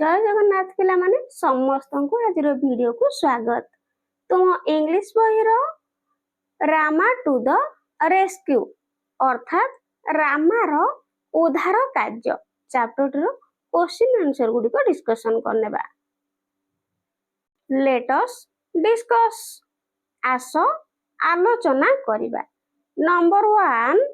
जय जगन्नाथ पिला माने समस्त को आज वीडियो को स्वागत। तुम इंग्लिश बही रामा टू द रेस्क्यू अर्थात रामार उद्धार कार्य चैप्टर क्वेश्चन आंसर गुडी को डिस्कशन करनेबा। लेट अस डिस्कस आस आलोचना करिबा। Number 1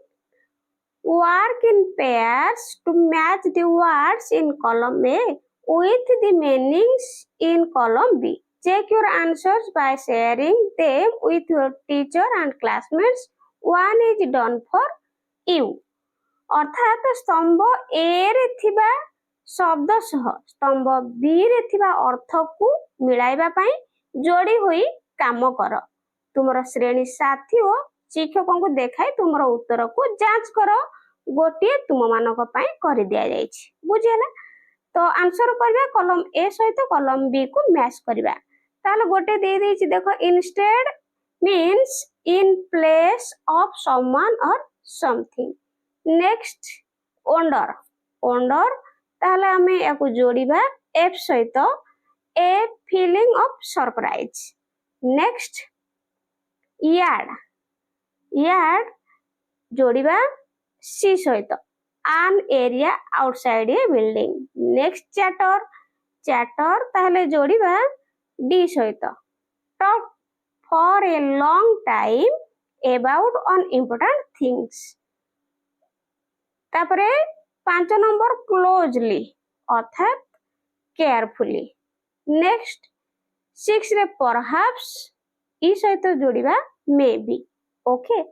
work in pairs to match the words in column A with the meanings in column B. Check your answers by sharing them with your teacher and classmates. One is done for you. अर्थात स्तंभ ए रे थिबा शब्द सह स्तंभ B रे थिबा अर्थ को मिलाइबा पई जोड़ी होई काम कर। तुमर श्रेणी साथी और शिक्षकों को देखाई तुमर उत्तर को जांच कर गोटे तुम मानक पई कर दिया जायछि। बुझिला तो आंसर करबा कॉलम ए सहित कॉलम बी को मैच करबा। ताले गोटे दे देछि देखो instead means in place of someone or something. Next ओंडर ओंडर ताले हमें याको जोड़ीबा एफ सहित a feeling of surprise. Next yard yard जोड़ीबा सी सहित an area outside a building. Next chatter chatter ताहले जोड़ीबा डी सहित talk for a long time about unimportant things. तापरे 5 नंबर closely अर्थात carefully. Next 6 रे perhaps ई सहित जोड़ीबा maybe. Okay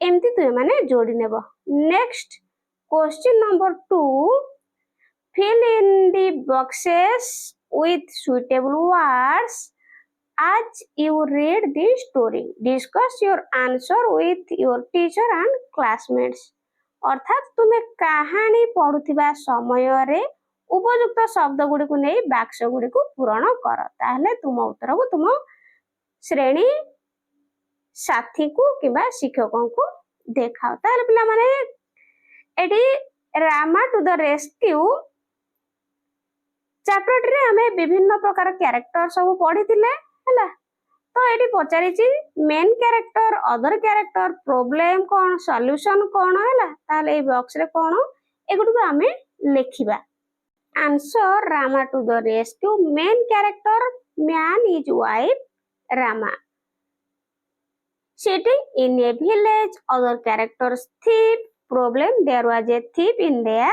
एमती तुम माने जोड़ी नेबो। Next question number 2 fill in the boxes with suitable words as you read the story. Discuss your answer with your teacher and classmates. अर्थात तुमे कहानी पढुथिबा समय रे उपयुक्त शब्द गुडी को नै वाक्य गुडी को पूर्ण कर। ताहले तुम उत्तर को तुम श्रेणी साथी को किबा शिक्षकों को देखाओ। ताहले पिला माने एडी Rama to the rescue chapter रे हमें विभिन्न प्रकार कैरेक्टर सब पढितिले हला। तो एडी पचारिछि main character other character problem कोन सॉल्यूशन कोन हला। ताहले ए बॉक्स रे कोन एगुडी को हमें लेखिबा। Answer Rama to the rescue main character man is wife Rama. Sitting in a village, other characters thief. Problem, there was a thief in their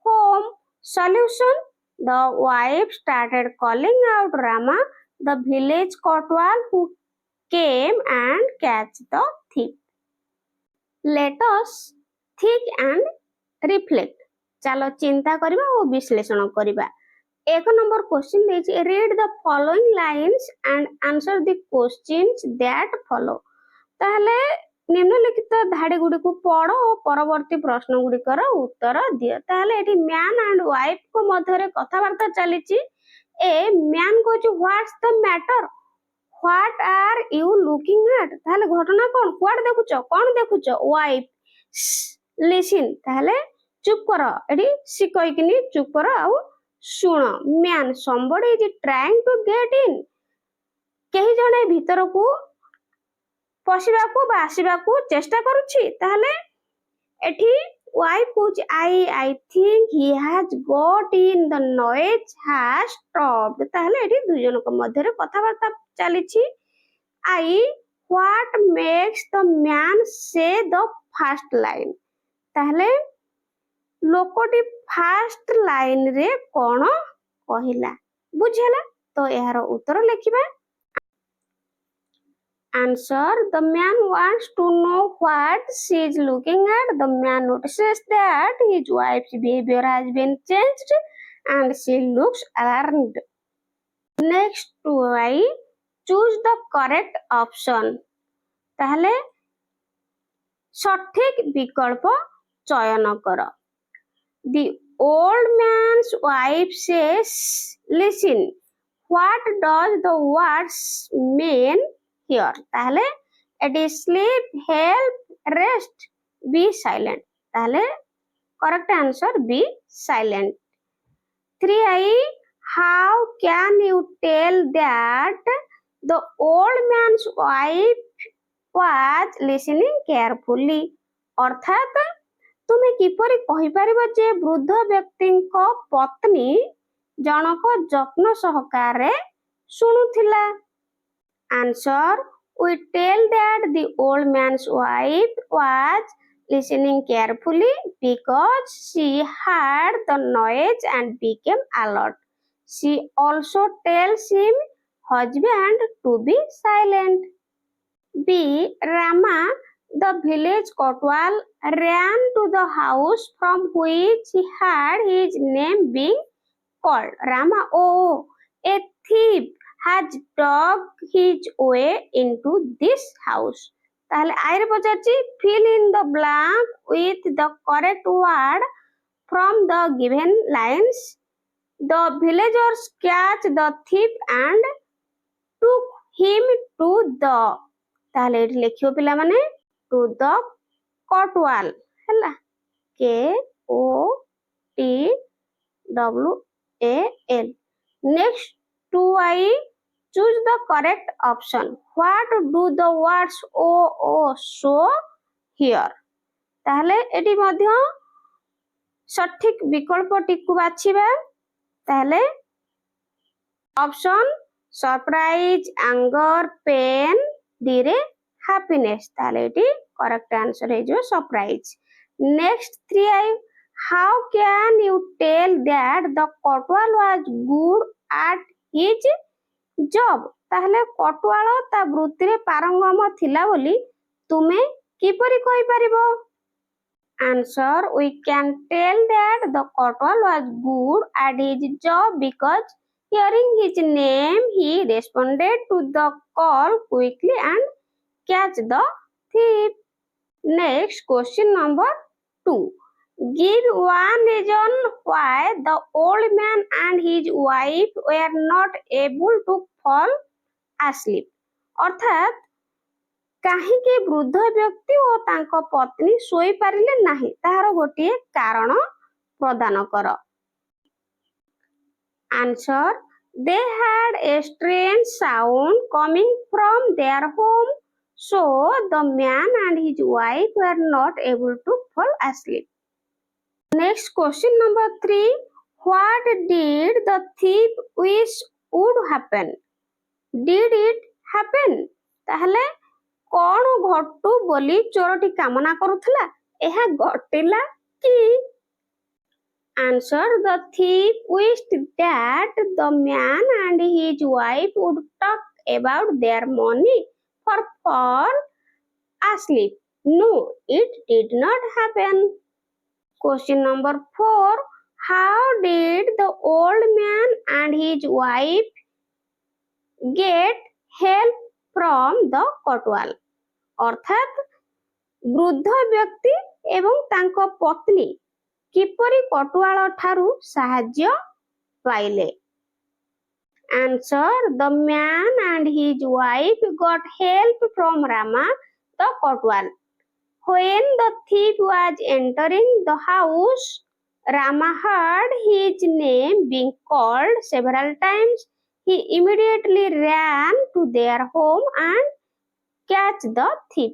home. Solution, the wife started calling out Rama, the village kotwal who came and catch the thief. Let us think and reflect. चलो चिंता करिबा और विश्लेषण करिबा। एक number question देछि read the following lines and answer the questions that follow. ताहले निम्नलिखित धाड़ी गुडी को पढ़ो और परवर्ती प्रश्न गुडीकर उत्तर दियो। ताहले एठी मैन एंड वाइफ को मध्य रे कथावार्ता चलीछि। ए मैन को जो what's the matter what are you looking at. ताहले घटना कोन व्हाट देखुचो कोन देखुचो वाइफ लिसन ताहले चुप करो एठी सी कहि किनी चुप करो आ सुनो। Man somebody is trying to get in केही जणे भीतर को पशिबा को बासिबा को चेष्टा करूछि। ताहले एठी वाइफ कहूछि I think he has got in the noise has stopped. ताहले एठी दुई जन को मध्य रे कथावार्ता चलीछि। I what makes the man say the first line. ताहले लोकोटी फर्स्ट लाइन रे कोन कहिला बुझिला। तो यार उत्तर लिखिबा। Answer, the man wants to know what she is looking at. The man notices that his wife's behavior has been changed and she looks alarmed. Next, I choose the correct option. ताहले सठिक विकल्प चयन कर। The old man's wife says, listen, what does the words mean here? ताहले it is sleep, help, rest, be silent. ताहले correct answer be silent. 3I How can you tell that the old man's wife was listening carefully? ଅର୍ଥାତ୍ ତୁମେ କିପରି କହିପାରିବ ଯେ ବୃଦ୍ଧ ବ୍ୟକ୍ତିଙ୍କ ପତ୍ନୀ ଜଣକ ଯତ୍ନ ସହକାରେ ଶୁଣୁଥିଲା? Answer: we tell that the old man's wife was listening carefully because she heard the noise and became alert. She also tells him husband to be silent. B. Rama, the village kotwal, ran to the house from which he heard his name being called. Rama, oh, a thief has dug his way into this house. তাহলে আইরে পচারছি fill in the blank with the correct word from the given lines. The villagers catch the thief and took him to the, তাহলে এটি লেখিও পিলামানে to the kotwal ହେଲା KOTWAL. Next, 2I, choose the correct option. What do the words O show here? তাহলে এটি ମଧ୍ୟ সঠিক বিকল্পটিକୁ বাছিবা। তাহলে option surprise, anger, pain, D ରେ happiness, তাহলে এটি correct answer ହେଇଯିବ surprise. Next, 3I, how can you tell that the kotwal was good at his job? ତାହେଲେ କଟୁଆଳ ତା ବୃତ୍ତିରେ ପାରଙ୍ଗମ ଥିଲା ବୋଲି ତୁମେ କିପରି କହିପାରିବ? Answer: we can tell that the kotwal was good at his job because hearing his name he responded to the call quickly and catch the thief. Next, question number 2. Give one reason why the old man and his wife were not able to fall asleep. ଅର୍ଥାତ୍ କାହିଁକି ବୃଦ୍ଧ ବ୍ୟକ୍ତି ଓ ତାଙ୍କ ପତ୍ନୀ ଶୋଇପାରିଲେ ନାହିଁ ତାହାର ଗୋଟିଏ କାରଣ ପ୍ରଦାନ କର। Answer: they had a strange sound coming from their home, so the man and his wife were not able to fall asleep. Next, question number 3. What did the thief wish would happen? Did it happen? ତାହେଲେ କଣ ଘଟୁ ବୋଲି ଚୋରଟି କାମନା କରୁଥିଲା, ଏହା ଘଟିଲା କି? Answer: the thief wished that the man and his wife would talk about their money for fall asleep. No, it did not happen. Question number 4. How did the old man and his wife get help from the kotwal? ଅର୍ଥାତ୍ ବୃଦ୍ଧ ବ୍ୟକ୍ତି ଏବଂ ତାଙ୍କ ପତ୍ନୀ କିପରି କଟୁଆଳ ଠାରୁ ସାହାଯ୍ୟ ପାଇଲେ? Answer: the man and his wife got help from Rama, the kotwal. When the thief was entering the house, Rama heard his name being called several times. He immediately ran to their home and catch the thief.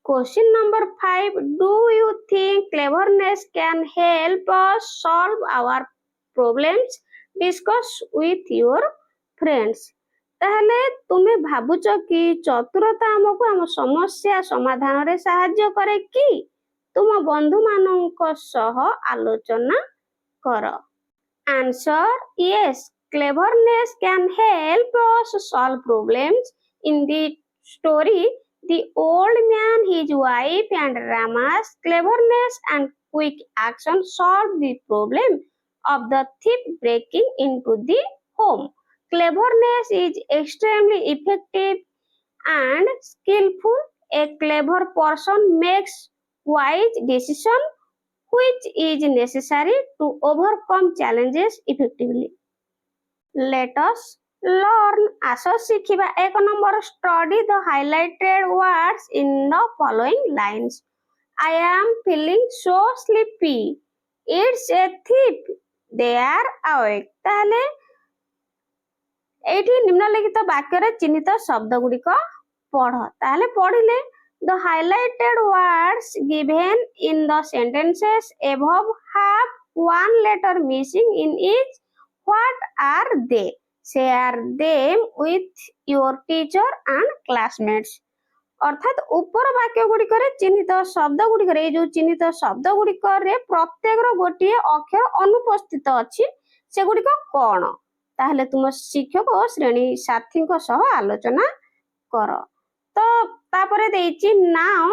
Question number 5. Do you think cleverness can help us solve our problems? Discuss with your friends. ତାହେଲେ ତୁମେ ଭାବୁଛ କି ଚତୁରତା ଆମକୁ ଆମ ସମସ୍ୟା ସମାଧାନରେ ସାହାଯ୍ୟ କରେ କି? ତୁମ ବନ୍ଧୁମାନଙ୍କ ସହ ଆଲୋଚନା କର। Answer: yes, cleverness can help us solve problems. In the story, the old man, his wife, and Rama's cleverness and quick action solved the problem of the thief breaking into the home. Cleverness is extremely effective and skillful. A clever person makes wise decisions, which is necessary to overcome challenges effectively. Let us learn. ଆସ ଶିଖିବା 1 number. Study the highlighted words in the following lines. I am feeling so sleepy. It's a thief. they are awake। ତାହେଲେ ଏଇଠି ନିମ୍ନଲିଖିତ ବାକ୍ୟରେ ଚିହ୍ନିତ ଶବ୍ଦ ଗୁଡ଼ିକ ପଢ। ତାହେଲେ ପଢିଲେ the highlighted words given in the sentences above have one letter missing in each. What are they? Share them with your teacher and classmates। অর্থাৎ ଉପର ବାକ୍ୟ ଗୁଡ଼ିକରେ ଚିହ୍ନିତ ଶବ୍ଦ ଗୁଡ଼ିକରେ ଏଇ ଯୋଉ ଚିହ୍ନିତ ଶବ୍ଦ ଗୁଡ଼ିକରେ ପ୍ରତ୍ୟେକର ଗୋଟିଏ ଅକ୍ଷର ଅନୁପସ୍ଥିତ ଅଛି ସେଗୁଡ଼ିକ କଣ? ତାହେଲେ ତୁମ ଶିକ୍ଷକ ଓ ଶ୍ରେଣୀ ସାଥୀଙ୍କ ସହ ଆଲୋଚନା କର। ତ ତାପରେ ଦେଇଛି now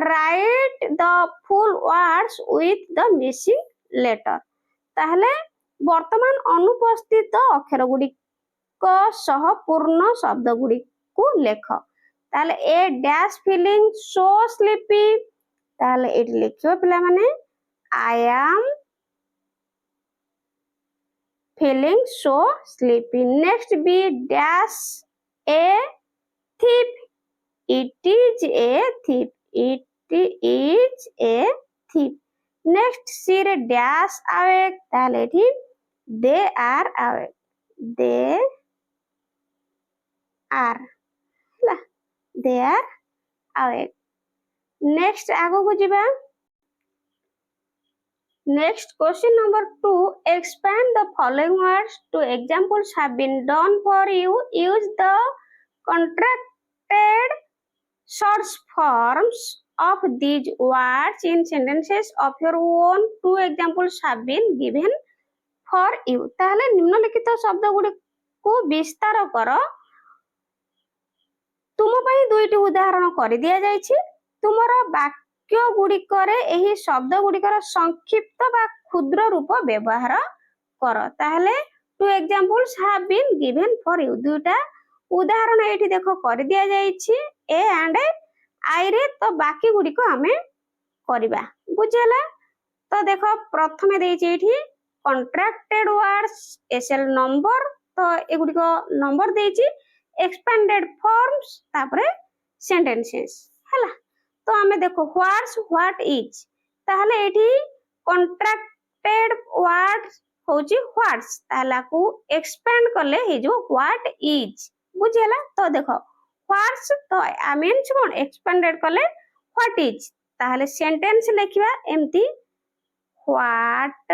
write the full words with the missing letter। ତାହେଲେ ବର୍ତ୍ତମାନ ଅନୁପସ୍ଥିତ ଅକ୍ଷର ଗୁଡ଼ିକ ସହ ପୂର୍ଣ୍ଣ ଶବ୍ଦ ଗୁଡ଼ିକୁ ଲେଖ। ତାହେଲେ ଏ ଡ୍ୟାଶ ଫିଲିଂ ସୋ ସ୍ଲିପି। ତାହେଲେ ଏଠି ଲେଖିବ ପିଲାମାନେ I am feeling so sleepy। next be dash a thief। it is a thief। it is a thief। next see ରେ dash awake। ତାହେଲେ ଏଠି they are awake। they are ହେଲା they are awake। next ଆଗକୁ ଯିବା। next question number 2 expand the following words to examples have been done for you। use the contracted short forms of these words in sentences of your own। two examples have been given for you। ତାହେଲେ ନିମ୍ନଲିଖିତ ଶବ୍ଦ ଗୁଡ଼ିକୁ ବିସ୍ତାର କର। ତୁମ ପାଇଁ ଦୁଇଟି ଉଦାହରଣ କରି ଦିଆଯାଇଛି। ତୁମର ବାକ୍ୟ ଗୁଡ଼ିକରେ ଏହି ଶବ୍ଦ ଗୁଡ଼ିକର ସଂକ୍ଷିପ୍ତ ବା କ୍ଷୁଦ୍ର ରୂପ ବ୍ୟବହାର କର। ତାହେଲେ two examples have been given for you। ଦୁଇଟା ଉଦାହରଣ ଏଇଠି ଦେଖ କରି ଦିଆଯାଇଛି a and I ରେ। ତ ବାକି ଗୁଡ଼ିକ ଆମେ କରିବା। ବୁଝିଲା? ତ ଦେଖ ପ୍ରଥମେ ଦେଇଛି ଏଇଠି contracted words SL number। ତ ଏଗୁଡ଼ିକ ନମ୍ବର ଦେଇଛି। expanded forms ତାପରେ sentences ହେଲା। ତ ଆମେ ଦେଖ what's what is। ତାହେଲେ ଏଇଠି contracted words ହଉଛି what's। ତାହେଲେ ଆକୁ expand କଲେ ହେଇଯିବ what is। ବୁଝିଲା? ତ ଦେଖ what's ତ means କଣ expanded କଲେ what is। ତାହେଲେ sentence ଲେଖିବା ଏମିତି what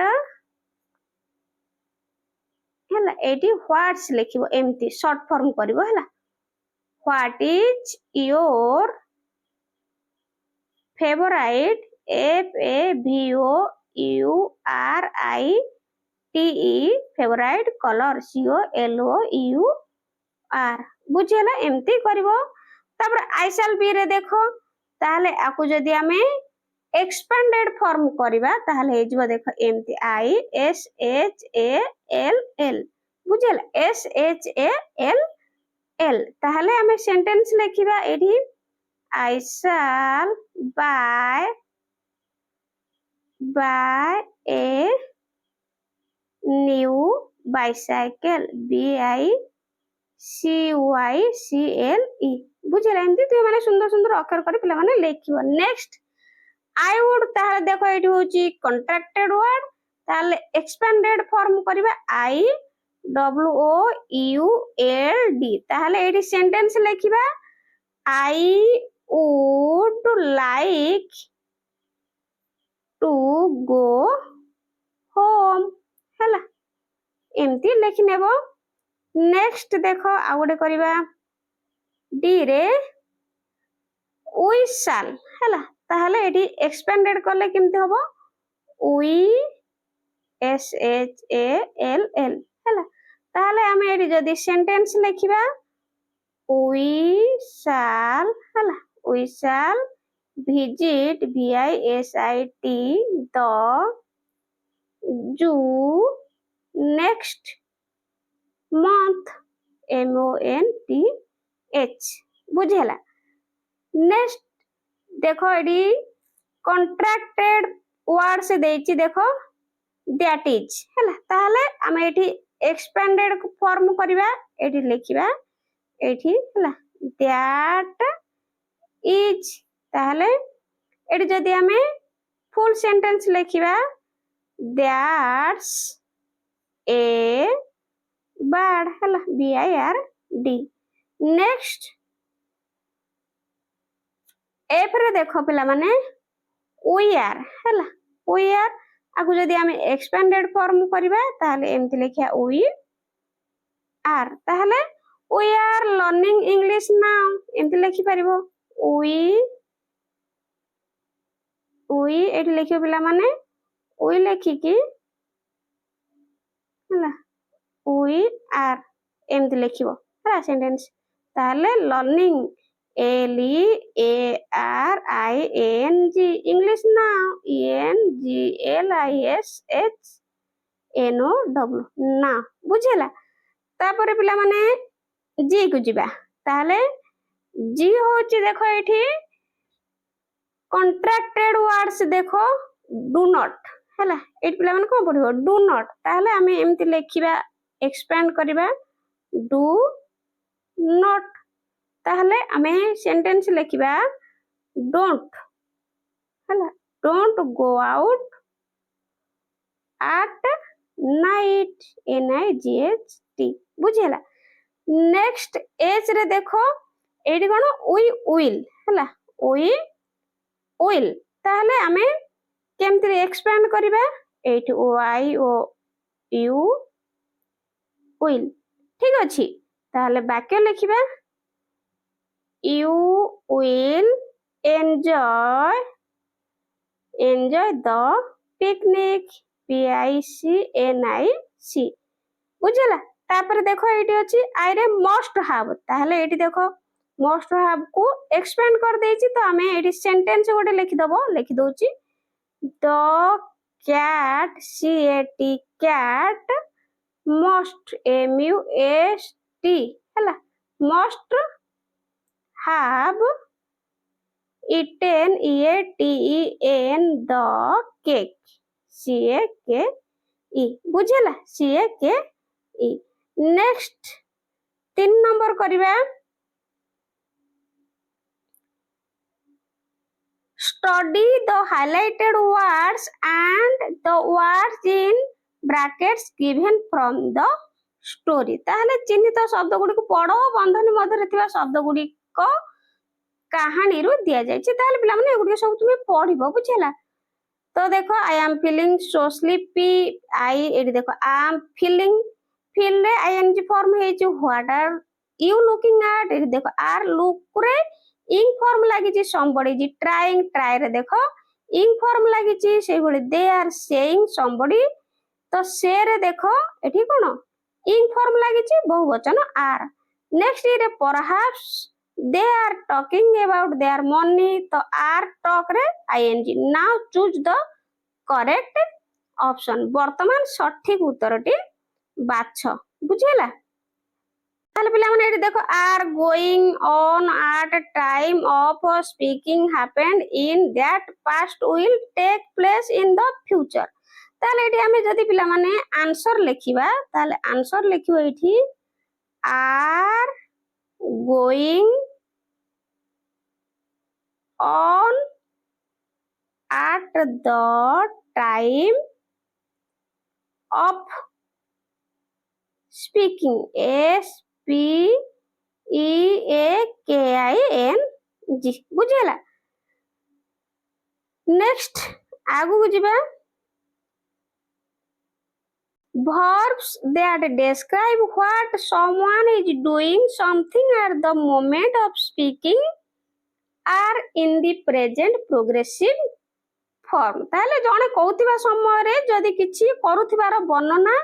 ହେଲା। ଏଇଠି what's ଲେଖିବ ଏମିତି short form କରିବ ହେଲା। what is your favorite favorite favorite color color। ବୁଝିଲା? ଏମିତି କରିବ। ତାପରେ I shall be ରେ ଦେଖ ତାହେଲେ ଆକୁ ଯଦି ଆମେ expanded form କରିବା ତାହେଲେ ହେଇଯିବ ଦେଖ ଏମିତି I S H A L L। ବୁଝିଲା? S H A L L। ତାହେଲେ ଆମେ ସେଣ୍ଟେନ୍ସ ଲେଖିବା ଏଠି I shall buy a new bicycle BICYCLE। ବୁଝିଲା? ଏମିତି ତୁମେ ମାନେ ସୁନ୍ଦର ସୁନ୍ଦର ଅକ୍ଷର କରି ପିଲାମାନେ ଲେଖିବ। ନେକ୍ସଟ I would ତାହେଲେ ଦେଖ ଏଇଠି ହଉଛି contracted word। ତାହେଲେ expanded form କରିବା I WOULD। ତାହେଲେ ଏଇଠି sentence ଲେଖିବା I would like to go home ହେଲା। ଏମିତି ଲେଖିନେବ। ନେକ୍ସଟ ଦେଖ ଆଉ ଗୋଟେ କରିବା D ରେ we shall ହେଲା। ତାହେଲେ ଏଠି expanded କଲେ କେମିତି ହବ we SHALL ହେଲା। ତାହେଲେ ଆମେ ଏଠି ଯଦି ସେଣ୍ଟେନ୍ସ ଲେଖିବା we shall ହେଲା we shall visit VISIT the zoo next month MONTH। ବୁଝିଲା? ନେକ୍ସଟ ଦେଖ ଏଠି contracted words ଦେଇଛି ଦେଖ that is ହେଲା। ତାହେଲେ ଆମେ ଏଠି expanded form କରିବା ଏଠି ଲେଖିବା ଏଠି ହେଲା that is। ତାହେଲେ ଏଠି ଯଦି ଆମେ full sentence ଲେଖିବା that's A bird ହେଲା BIRD। ନେକ୍ସଟ F ରେ ଦେଖ ପିଲାମାନେ we are ହେଲା we are ଆକୁ ଯଦି ଆମେ expanded form କରିବା ତାହେଲେ ଏମିତି ଲେଖିବା we are। ତାହେଲେ we are learning English now ଏମିତି ଲେଖିପାରିବ we ଏଠି ଲେଖିବ ପିଲାମାନେ we ଲେଖିକି ହେଲା we are ଏମିତି ଲେଖିବ ହେଲା ସେଣ୍ଟେନ୍ସ। ତାହେଲେ ଲର୍ନିଂ LEARING ଇଂଲିଶ ନାଉ ENGLISHNOW ନା ବୁଝିଲା। ତାପରେ ପିଲାମାନେ ଜି କୁ ଯିବା। ତାହେଲେ ଜି ହଉଛି ଦେଖ ଏଠି କଣ୍ଟ୍ରାକ୍ଟେଡ ୱାର୍ଡସ୍ ଦେଖ ଡୁ ନଟ୍ ହେଲା ଏଠି ପିଲାମାନେ କଣ ପଢିବ ଡୁ ନଟ୍। ତାହେଲେ ଆମେ ଏମିତି ଲେଖିବା ଏକ୍ସପାଣ୍ଡ କରିବା ଡୁ ନଟ୍। ତାହେଲେ ଆମେ ସେଣ୍ଟେନ୍ସ ଲେଖିବା ଡୋଣ୍ଟ ହେଲା don't go out at night NIGHT ବୁଝିଲା। ନେକ୍ସଟ ଏଚ୍ ରେ ଦେଖ ଏଇଠି କଣ we will ହେଲା we will। ତାହେଲେ ଆମେ କେମିତି ଏକ୍ସପାଣ୍ଡ କରିବା ଏଇଠି YOU will ଠିକ ଅଛି। ତାହେଲେ ବାକ୍ୟ ଲେଖିବା you will enjoy the picnic PICNIC ବୁଝିଲା। ତାପରେ ଦେଖ ଏଇଠି ଅଛି ଆଇରେ must have। ତାହେଲେ ଏଇଠି ଦେଖ must have କୁ ଏକ୍ସପାଣ୍ଡ କରିଦେଇଛି ତ ଆମେ ଏଇଠି ସେଣ୍ଟେନ୍ସ ଗୋଟେ ଲେଖିଦବ ଲେଖିଦଉଛି the cat cat must MUST ହେଲା must have eaten EATEN the cake CAKE ବୁଝିଲା CAKE। ନେକ୍ସଟ 3 ନମ୍ବର କରିବା study the highlighted words and the words in brackets given from the story। ତାହେଲେ ଚିହ୍ନିତ ଶବ୍ଦ ଗୁଡ଼ିକୁ ପଢ ବନ୍ଧନୀ ମଧ୍ୟରେ ଥିବା ଶବ୍ଦ ଗୁଡ଼ିକ କାହାଣୀରୁ ଦିଆଯାଇଛି। ତାହେଲେ ପିଲାମାନେ ଏଗୁଡ଼ିକ ସବୁ ତୁମେ ପଢିବ ବୁଝିଲା। ତ ଦେଖ I am feeling so sleepy ଏଠି ଦେଖ I am feeling feel ରେ ING ଫର୍ମ ହେଇଛି what are you looking at ଏଠି ଦେଖ are look ରେ ing ଫର୍ମ ଲାଗିଛି somebody is trying try ରେ ଦେଖ ing ଫର୍ମ ଲାଗିଛି ସେଇଭଳି they are saying somebody ତ ସେ ରେ ଦେଖ ଏଠି କଣ ing ଫର୍ମ ଲାଗିଛି ବହୁବଚନ are। ନେକ୍ସଟ ରେ perhaps they are talking about their money ତ are talk ରେ ING। now choose the correct option ବର୍ତ୍ତମାନ ସଠିକ ଉତ୍ତରଟି ବାଛ ବୁଝିଲା। ତାହେଲେ ପିଲାମାନେ ଏଠି ଦେଖ are going on at time of speaking happened in that past will take place in the future। ତାହେଲେ ଏଠି ଆମେ ଯଦି ପିଲାମାନେ ଆନ୍ସର ଲେଖିବା ତାହେଲେ ଆନ୍ସର ଲେଖିବ ଏଠି are going on at the time of speaking SPEAKING ବୁଝିଲା। ନେକ୍ସଟ ଆଗକୁ ଯିବା verbs that describe what someone is doing something at the moment of speaking are in the present progressive form। ତାହେଲେ ଜଣେ କହୁଥିବା ସମୟରେ ଯଦି କିଛି କରୁଥିବାର ବର୍ଣ୍ଣନା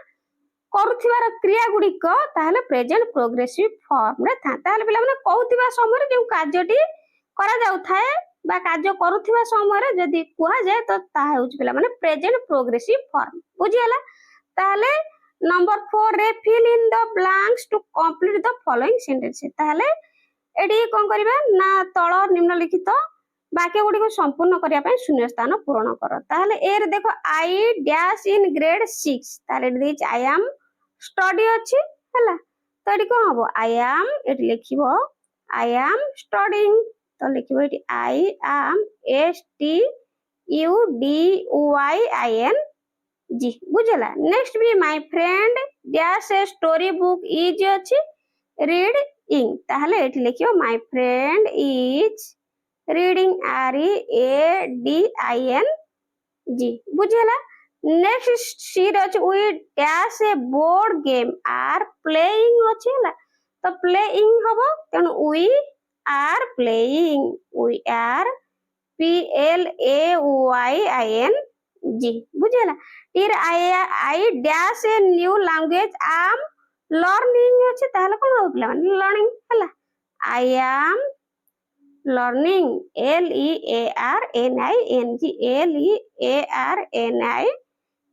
କରୁଥିବାର କ୍ରିୟା ଗୁଡ଼ିକ ତାହେଲେ ପ୍ରେଜେଣ୍ଟ ପ୍ରୋଗ୍ରେସିଭ ଫର୍ମରେ ଥାଏ। ତାହେଲେ ପିଲାମାନେ କହୁଥିବା ସମୟରେ ଯେଉଁ କାର୍ଯ୍ୟଟି କରାଯାଉଥାଏ ବା କାର୍ଯ୍ୟ କରୁଥିବା ସମୟରେ ଯଦି କୁହାଯାଏ ତ ତାହା ହେଉଛି ପିଲାମାନେ ପ୍ରେଜେଣ୍ଟ ପ୍ରୋଗ୍ରେସିଭ ଫର୍ମ ବୁଝିଗଲା। ତାହେଲେ ନମ୍ବର 4 ରେ fill in the blanks to complete the following sentence। ତାହେଲେ ଏଠି କଣ କରିବା ନା ତଳ ନିମ୍ନଲିଖିତ ବାକ୍ୟ ଗୁଡ଼ିକୁ ସମ୍ପୂର୍ଣ୍ଣ କରିବା ପାଇଁ ଶୂନ୍ୟ ସ୍ଥାନ ପୂରଣ କର। ତାହେଲେ ଏ ରେ ଦେଖ I dash in grade 6 ତାହେଲେ ଏଠି ଦେଇଛି I am study ଅଛି ହେଲା ତ ଏଠି କଣ ହବ I am ଏଠି ଲେଖିବ I am studying ତ ଲେଖିବ ଏଠି I am STUDYING जी बुझला next B my friend dash a story book is अछि रीडिंग ताहले एठी लिखियो my friend is reading R E A D I N G बुझला नेक्स्ट सीट अछि we dash a board game are playing अछि हला तो प्लेइंग हबो तेनु we are playing we are P L A Y I N G बुझला टीर I dash a new language am learning अछि ताहले कोन हो पिला माने लर्निंग हला I am learning L E A R N I N G L E A R N I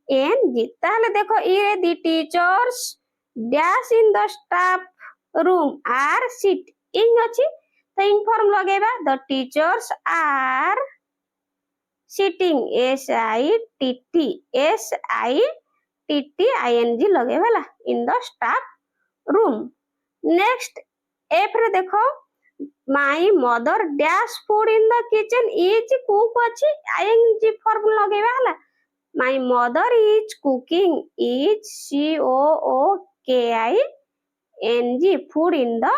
N G ताहले देखो E the teachers dash in the staff room are sitting अछि तो इनफॉर्म लगेबा the teachers are sitting s i t t s i t t i n g लगेबला in the staff room next f रे देखो my mother dash food in the kitchen is cook अछि ing form लगेबा हला my mother is cooking is c o o k i n g food in the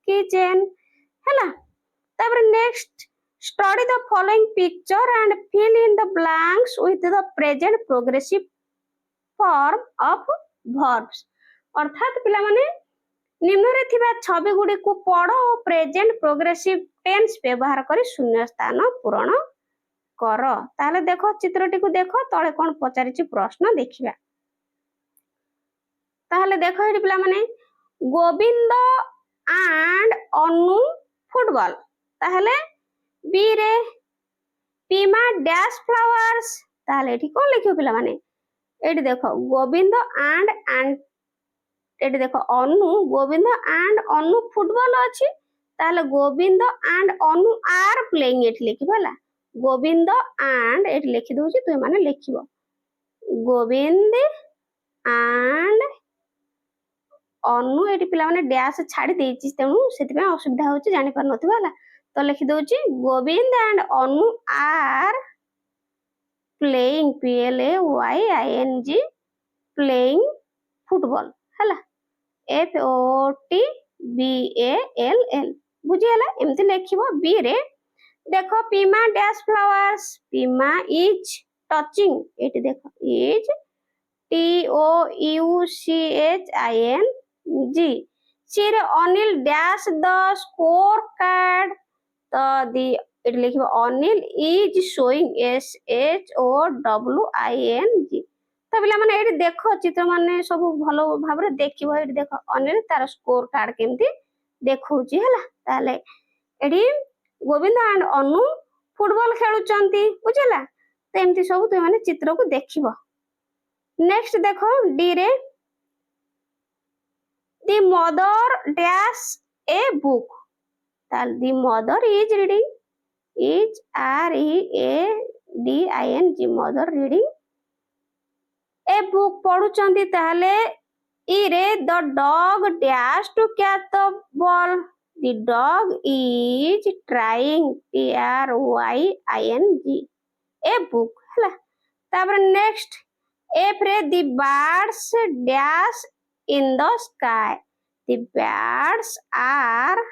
kitchen हला तब next study the following picture and fill in the blanks with the present progressive form of verbs अर्थात पिला माने निम्न रे थिबा छवि गुडी को पढो और प्रेजेंट प्रोग्रेसिव टेंस व्यवहार करी शून्य स्थान पूरण कर ताले देखो चित्रटी को देखो तळे कोन पचारिछि प्रश्न देखिबा ताले देखो हेडी पिला माने गोविंद एंड अनु फुटबॉल ताले बी रे पीमा डैश फ्लावर्स ताले एठी कोन लिखियो पिला माने एठी देखो गोविंद एंड एठी देखो अनु गोविंद एंड अनु फुटबॉल अछि ताले Govind and Anu are playing एठी लिखिबला गोविंद एंड एठी लिखि दोछि तुय माने लिखिबो गोविंद एंड अनु एठी पिला माने डैश छाडी देछि तेनु सेति में असुविधा होछि जानि पर नथिबा हला तो लिखि दोछि Govind and Anu are playing p l a y i n g playing football हला f o t b a l l बुझी हला एमति लिखिबो b रे देखो Pima dash flowers Pima is touching एटी देखो is t o u c h i n g C रे Anil dash the score card तो दी एटी लिखिबो Anil is showing s h o w i n g तो पिला माने एटी देखो चित्र माने सब भलो भाबरे देखिबो एटी देखो अनिल तार स्कोर कार्ड केमती देखौची हला ताले एटी गोविंद एंड अनु फुटबॉल खेलुचंती बुझला तो एमती सब तुम माने चित्र को देखिबो नेक्स्ट देखो डी रे the mother dash a book ताल the mother is reading is r e a d i n g mother reading a book पढुचंती ताले ई रे the dog dash to catch the ball the dog is trying t r y i n g a book हला तापर next F रे the birds dash in the sky the birds are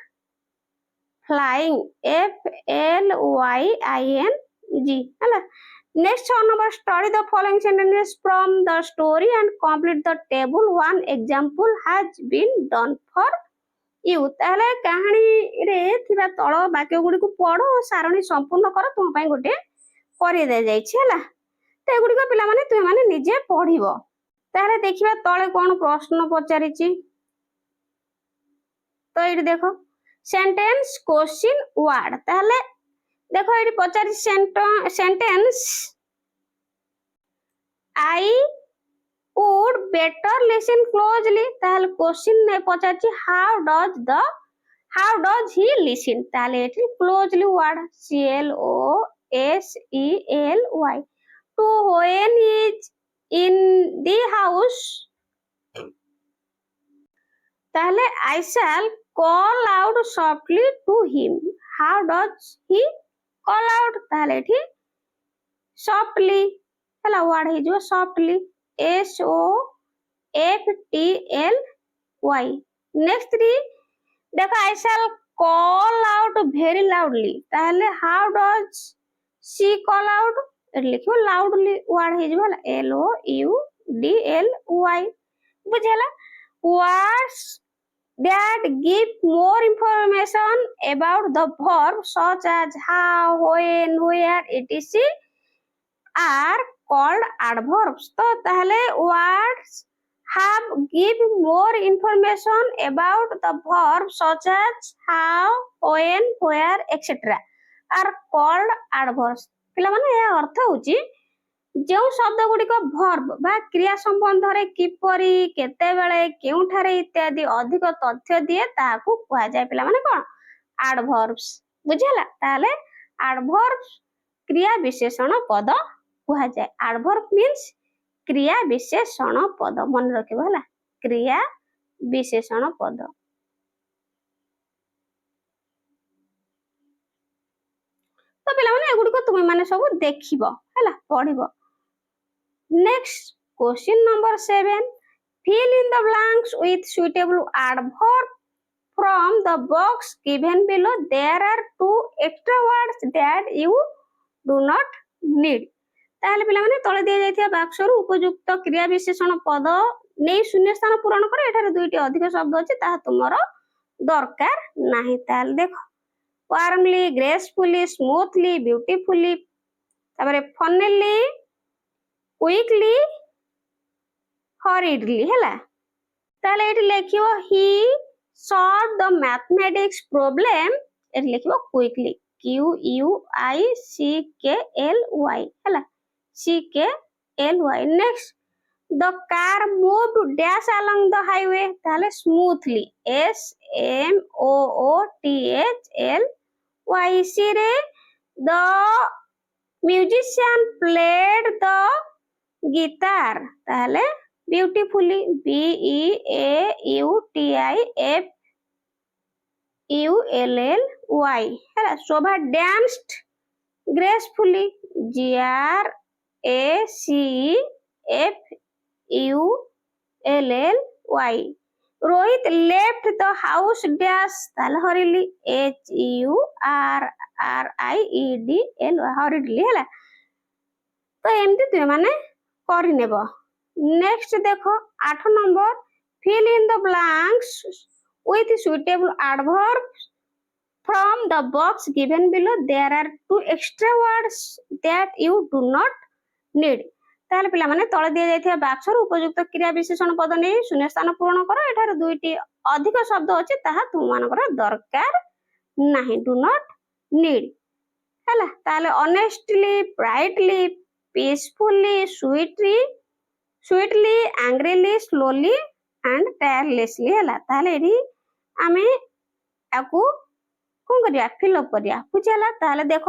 flying f l y i n g हला next number study the following sentences from the story and complete the table one example has been done for you ताले कहानी रे थिबा तळ वाक्य गुडी को पढो सारणी संपूर्ण कर तुम पई गोटे करि दे जाई छी हला ते गुडी को पिला माने तुम माने निजे पढिबो ताले देखिबा तळे कोन प्रश्न पचारि छी तो एठी देखो सेंटेंस क्वेश्चन वर्ड ताले देखो एठी पचारि sentence I would better listen closely ताले क्वेश्चन ने पचारि how does he listen ताले एठी closely word c l o s e l y to when he is in the house ताले I shall call out softly to him how does he call out ताले एठी softly हला word हे जो softly SOFTLY. Next 3, देखो I shall call out very loudly. ताहले how does she call out? एट लिखियो loudly word हे जबला LOUDLY. बुझेला? Words that give more information about the verb such as how, when, where, etc. are called adverbs. तो ताहले words have give more information about the verb such as how, when, where, etc. are called adverbs. ପିଲାମାନେ ଏହା ଅର୍ଥ ହେଉଛି ଯେଉଁ ଶବ୍ଦ ଗୁଡ଼ିକ verb ବା କ୍ରିୟା ସମ୍ବନ୍ଧରେ କିପରି, କେତେବେଳେ, କେଉଁଠାରେ ଇତ୍ୟାଦି ଅଧିକ ତଥ୍ୟ ଦିଏ ତାହାକୁ କୁହାଯାଏ ପିଲାମାନେ କ'ଣ? ଆଡଭର୍ବସ. ବୁଝିଲା? ତାହେଲେ ଆଡଭର୍ବସ କ୍ରିୟା ବିଶେଷଣ ପଦ କୁହାଯାଏ. ଆଡଭର୍ବ ମିନ୍ସ କ୍ରିୟା ବିଶେଷଣ ପଦ. ମନେ ରଖିବ ହେଲା, କ୍ରିୟା ବିଶେଷଣ ପଦ. ତ ପିଲାମାନେ ଏଗୁଡ଼ିକ ତୁମେ ମାନେ ସବୁ ଦେଖିବ ହେଲା, ପଢିବ. Next, question number 7. Fill in the blanks with suitable adverb from the box given below. There are 2 extra words that you do not need. ତାହେଲେ ପିଲାମାନେ ତଳେ ଦିଆଯାଇଥିବା ବାକ୍ସରୁ ଉପଯୁକ୍ତ କ୍ରିୟା ବିଶେଷଣ ପଦ ନେଇ ଶୂନ୍ୟ ସ୍ଥାନ ପୂରଣ କର. ଏଠାରେ 2ଟି ଅଧିକ ଶବ୍ଦ ଅଛି ତାହା ତୁମର ଦରକାର ନାହିଁ. ତାହେଲେ ଦେଖ, warmly, gracefully, smoothly, beautifully, ତାପରେ funnily, quickly, hurriedly ହେଲା. ତାହେଲେ ଏଠି ଲେଖିବ he solved the mathematics problem. ଏଠି ଲେଖିବ quickly, QUICKLY ହେଲା, CKLY. Next, the car moved dash along the highway. ତାହେଲେ smoothly, SMOOTHLY. C ରେ the musician played the guitar. ତାହେଲେ beautifully, BEAUTIFULLY ହେଲା. ଶୋଭା danced gracefully, GRACEFULLY. Rohit left the house dash. ତାହେଲେ hurriedly, HURRIEDLY, hurriedly ହେଲା. ତ ଏମିତି ତୁମେ ମାନେ କରିନେବ. ନେକ୍ସଟ ଦେଖ 8 number, fill in the blanks with suitable adverbs from the box given below. There are 2 extra words that you do not need. ତାହେଲେ ପିଲାମାନେ ତଳେ ଦିଆଯାଇଥିବା ବାକ୍ସରୁ ଉପଯୁକ୍ତ କ୍ରିୟା ବିଶେଷଣ ପଦ ନେଇ ଶୂନ୍ୟ ସ୍ଥାନ ପୂରଣ କର. ଏଠାରେ 2ଟି ଅଧିକ ଶବ୍ଦ ଅଛି ତାହା ତୁମମାନଙ୍କର ଦରକାର ନାହିଁ, do not need ହେଲା. ତାହେଲେ honestly, brightly, peacefully, sweetly, angrily, slowly and tirelessly ହେଲା. ତାହେଲେ ଏଠି ଆମେ ୟାକୁ କଣ କରିବା, fill up କରିବା. ବୁଝିଲା? ତାହେଲେ ଦେଖ,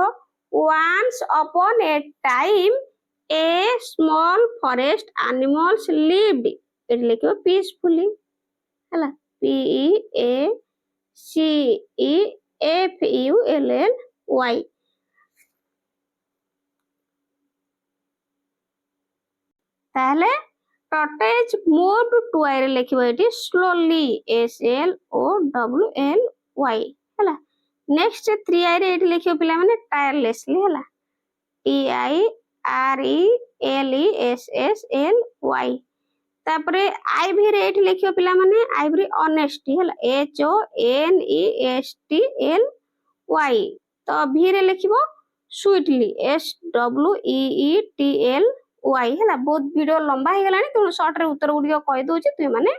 once upon a time a small forest animals lived. ଏଠି ଲେଖିବ peacefully ହେଲା, PEACEFULLY. ତାହେଲେ tortoise moved toward ରେ ଲେଖିବ ଏଠି slowly, SLOWLY ହେଲା. ନେକ୍ସଟ 3I ରେ ଏଠି ଲେଖିବ ପିଲାମାନେ tirelessly ହେଲା, TIRELESSLY. ତାପରେ ଆଇଭି ରେ ଏଠି ଲେଖିବ ପିଲାମାନେ ଆଇଭି honesty ହେଲା, HONESTLY. ତ ଭି ରେ ଲେଖିବ sweetly, SWEETLY ହେଲା. ବହୁତ ଭିଡିଓ ଲମ୍ବା ହେଇଗଲାଣି ତେଣୁ ସର୍ଟ ରେ ଉତ୍ତର ଗୁଡ଼ିକ କହିଦଉଛି, ତୁମେ ମାନେ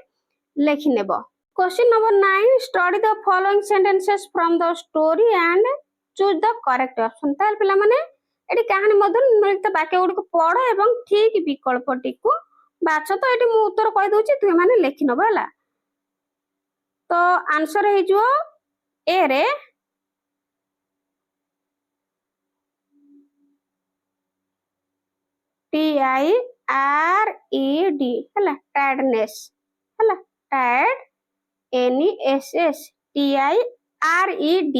ଲେଖିନେବ. Question number 9. Study the following sentences from the story and choose the correct option. ତାହେଲେ ପିଲାମାନେ ଏଠି କାହାଣୀ ମଧ୍ୟରୁ ନିମ୍ନଲିଖିତ ବାକ୍ୟ ଗୁଡ଼ିକୁ ପଢ ଏବଂ ଠିକ ବିକଳ୍ପଟିକୁ ବାଛ. ତ ଏଠି ମୁଁ ଉତ୍ତର କହିଦଉଛି, ତୁମେ ମାନେ ଲେଖିନେବ ହେଲା. ତ ଆନ୍ସର ହେଇଯିବ ଏ ରେ TIRED ହେଲା, tiredness ହେଲା, tired, NESS, TIRED.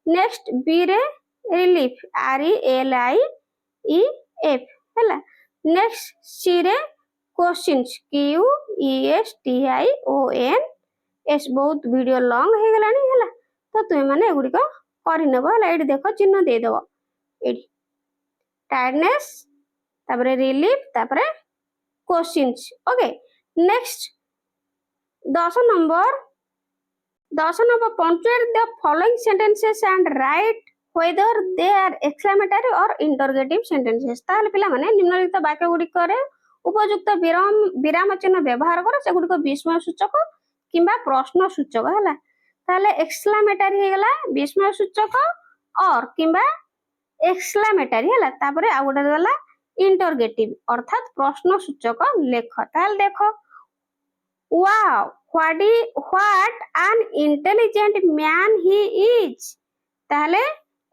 ନେକ୍ସଟ ବି ରେ relief, RELIEF ହେଲା. ନେକ୍ସଟ ସି ରେ क्वेश्चंस QUESTIONS बहुत वीडियो लॉन्ग हो गलानी हैला तो तुम माने एगुडी को करि नेबो हैला एडी देखो चिन्ह दे देबो एडी टायर्डनेस तापरे रिलीफ तापरे questions okay next 10 number punctuate the following sentences and write whether they are exclamatory or interrogative sentences ताले पिला माने निम्नलिखित वाक्य गुडी करे उपयुक्त विराम चिन्ह व्यवहार कर से गुडी को विस्मय सूचक किंबा प्रश्न सूचक हैला ताले exclamatory हे गला विस्मय सूचक और किंबा exclamatory हैला तापरे आ गुडा गला interrogative अर्थात प्रश्न सूचक लेख ताले देखो wow what an intelligent man he is ताले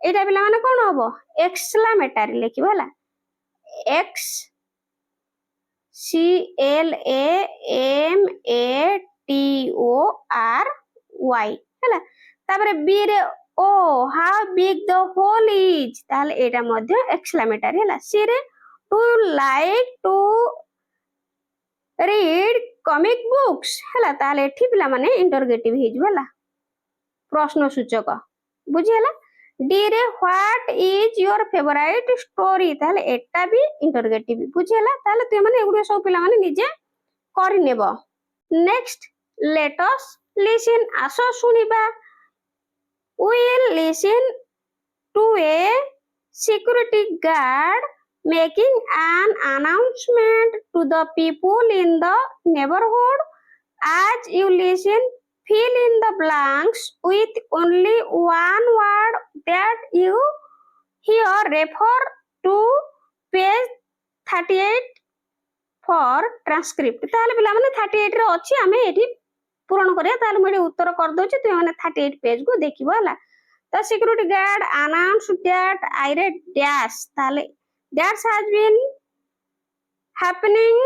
एटा पिला माने कोन होबो exclamatory लेखिबो हला x CLAMATORY हला तापरे b रे ओ how big the hole is ताले एटा मध्ये exclamatory हला c रे do you like to read comic books हला ताले एठी पिला माने इंटरोगेटिव हे जला प्रश्न सूचक बुझी हला डी रे what is your favourite story ताले एटा भी इंटरोगेटिव बुझी हला ताले तुम माने एगुडे सब पिला माने निजे करि नेबो नेक्स्ट लेट अस लिसन आसो सुनिबा we will listen to a security guard making an announcement to the people in the neighborhood as you listen fill in the blanks with only one word that you hear refer to page 38 for transcript ताले पिला माने 38 रे अछि हमें एठी पूर्ण करिया ताले मडे उत्तर कर दोछि तु माने 38 पेज को देखिबो हला the security guard announced that I read dash ताले that has been happening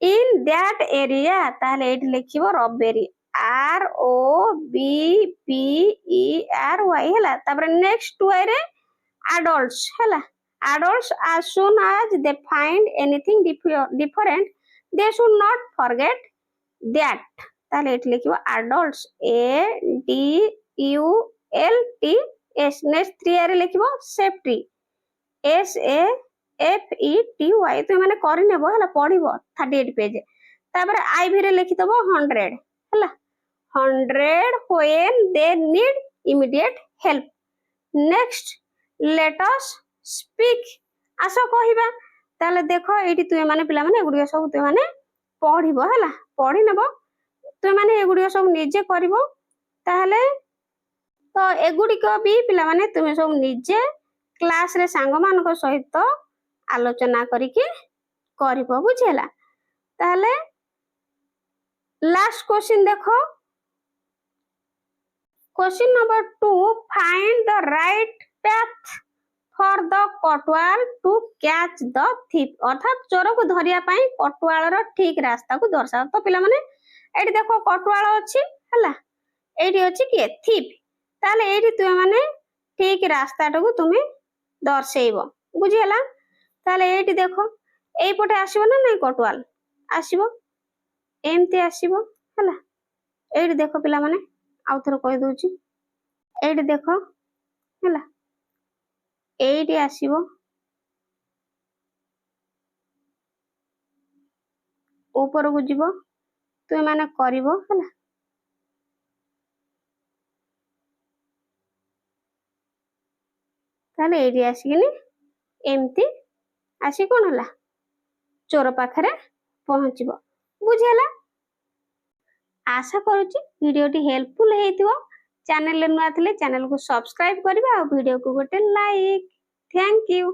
in that area ताले एठी लिखिबो robbery ROBBERY हला तापर नेक्स्ट way रे adults हला adults as soon as they find anything different they should not forget that ताले एठी लिखिबो adults ADULTS next 3 रे लिखिबो safety SAFETY तो माने करि नेबो हला पढिबो 38 पेज तापर आईवी रे लिखि दबो 100 हला 100 when they need immediate help next let us speak आसो कहिबा ताले देखो एठी तुय माने पिला माने एगुडियो सब तुय माने पढिबो हला पढि नेबो तुय माने एगुडियो सब निजे करिवो ताले तो एगुडी को भी पिला माने तुमे सब निजे क्लास रे सांग मानको सहित आलोचना करिके करिवो बुझेला ताले लास्ट क्वेश्चन देखो question number 2 find the right path for the कोटवाल टू कैच द thief अर्थात चोर को धरिया पई कोटवाल रो ठीक रास्ता को दर्शाओ तो पिला माने एठी देखो कोटवाल अछि हला एठी अछि के thief ताले एठी तुमे माने ठीक रास्ता को तुमे दर्शेइबो बुझियला ताले एठी देखो एई पटे आसीबो ना नै कोटवाल आसीबो एमते आसीबो हला एठी देखो पिला माने आउथर कहि दोछि एठी देखो हला एठी आसीबो ऊपर को जीवो तुम माने करिवो हला ताले एठी आसीकिनी एमती आसी कोन हला चोर पाखरे पहुंचबो बुझेला आशा करूची वीडियोटी हेल्पफुल हेतिवो चैनल नुआ थिले चैनल को सब्सक्राइब करबा और वीडियो को गोटे लाइक थैंक यू।